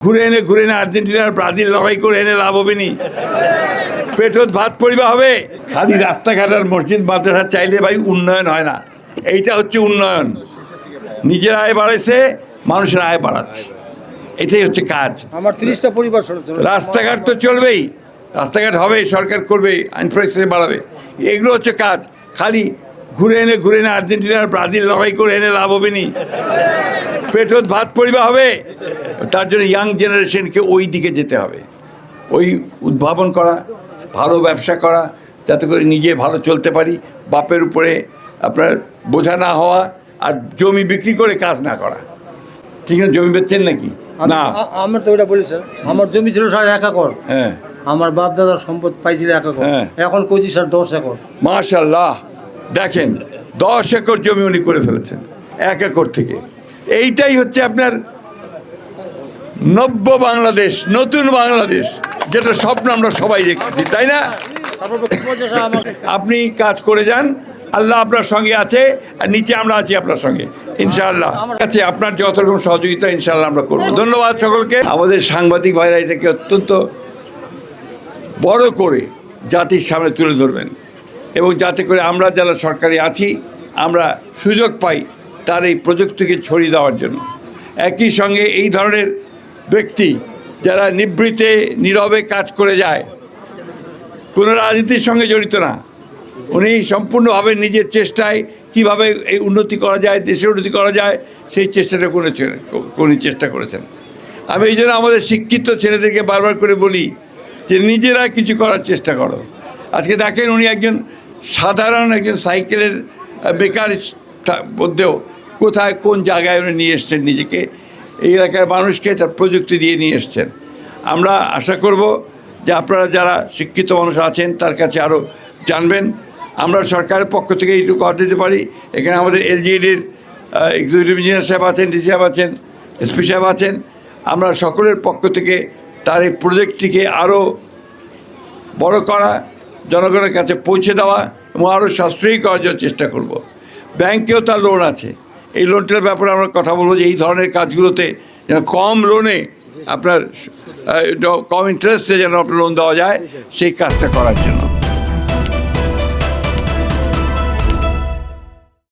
ঘুরে এনে আর্জেন্টিনার ব্রাজিল লড়াই করে এনে লাভ হবে নি, পেটত ভাত পরিবা হবে। খালি রাস্তাঘাট আর মসজিদ মাদ্রাসা চাইলে ভাই উন্নয়ন হয় না। এইটা হচ্ছে উন্নয়ন, নিজের আয় বাড়াইছে, মানুষের আয় বাড়াচ্ছে, এটাই হচ্ছে কাজ। আমার 30টা পরিবার। রাস্তাঘাট তো চলবেই, রাস্তাঘাট হবে, সরকার করবে, ইনফ্রাস্ট্রাকচার বাড়াবে, এগুলো হচ্ছে কাজ। খালি ঘুরে এনে আর্জেন্টিনার ব্রাজিল লড়াই করে এনে লাভ হবে নি, পেটত ভাত পরিবা হবে। তার জন্য ইয়াং জেনারেশনকে ওই দিকে যেতে হবে, ওই উদ্ভাবন করা, ভালো ব্যবসা করা, যাতে করে নিজে ভালো চলতে পারি, বাপের উপরে আপনার বোঝা না হওয়া, আর জমি বিক্রি করে কাজ না করা। ঠিক আছে, জমি বেচছেন নাকি? না, আমার তো ওটা বলেছেন, আমার জমি ছিল 1.5 একর। হ্যাঁ, আমার বাপ দাদার সম্পদ পাইছিল 1 একর, এখন কইছি স্যার 10 একর। মাশাআল্লাহ, দেখেন 10 একর জমি উনি করে ফেলেছেন 1 একর থেকে। এইটাই হচ্ছে আপনার নব্য বাংলাদেশ, নতুন বাংলাদেশ, যেটা স্বপ্ন আমরা সবাই দেখতেছি, তাই না? আপনি কাজ করে যান, আল্লাহ আপনার সঙ্গে আছে, আর নিচে আমরা আছি আপনার সঙ্গে ইনশাআল্লাহ। আছে আপনার যত রকম সহযোগিতা ইনশাআল্লাহ আমরা করবো। ধন্যবাদ সকলকে। আমাদের সাংবাদিক ভাইরা এটাকে অত্যন্ত বড় করে জাতির সামনে তুলে ধরবেন, এবং যাতে করে আমরা যারা সরকারি আছি আমরা সুযোগ পাই তার এই প্রযুক্তিকে ছড়িয়ে দেওয়ার জন্য। একই সঙ্গে এই ধরনের ব্যক্তি যারা নিভৃতে নীরবে কাজ করে যায়, কোনো রাজনীতির সঙ্গে জড়িত না, উনি সম্পূর্ণভাবে নিজের চেষ্টায় কিভাবে এই উন্নতি করা যায়, দেশের উন্নতি করা যায়, সেই চেষ্টাটা উনি চেষ্টা করেছেন। আমি এই জন্য আমাদের শিক্ষিত ছেলেদেরকে বারবার করে বলি যে নিজেরা কিছু করার চেষ্টা করো। আজকে দেখেন উনি একজন সাধারণ একজন সাইকেলের বেকার মধ্যেও কোথায় কোন জায়গায় উনি নিয়ে এসছেন নিজেকে, এই এলাকার মানুষকে তার প্রযুক্তি দিয়ে নিয়ে এসছেন। আমরা আশা করব যে আপনারা যারা শিক্ষিত মানুষ আছেন তার কাছে আরও জানবেন। আমরা সরকারের পক্ষ থেকে এইটুকু কথা দিতে পারি, এখানে আমাদের এলজিইডির এক্সিকিউটিভ ইঞ্জিনিয়ার সাহেব আছেন, ডিসি সাহেব আছেন, এসপি সাহেব আছেন। আমরা সকলের পক্ষ থেকে তার এই প্রজেক্টটিকে আরও বড় করা, জনগণের কাছে পৌঁছে দেওয়া এবং আরও সাশ্রয়ী করার জন্য চেষ্টা করব। ব্যাংকেও তার লোন আছে, এই লোনটার ব্যাপারে আমরা কথা বলবো যে এই ধরনের কাজগুলোতে যেন কম লোনে আপনার কম ইন্টারেস্টে যেন আপনার লোন দেওয়া যায়, সেই কাজটা করার জন্য।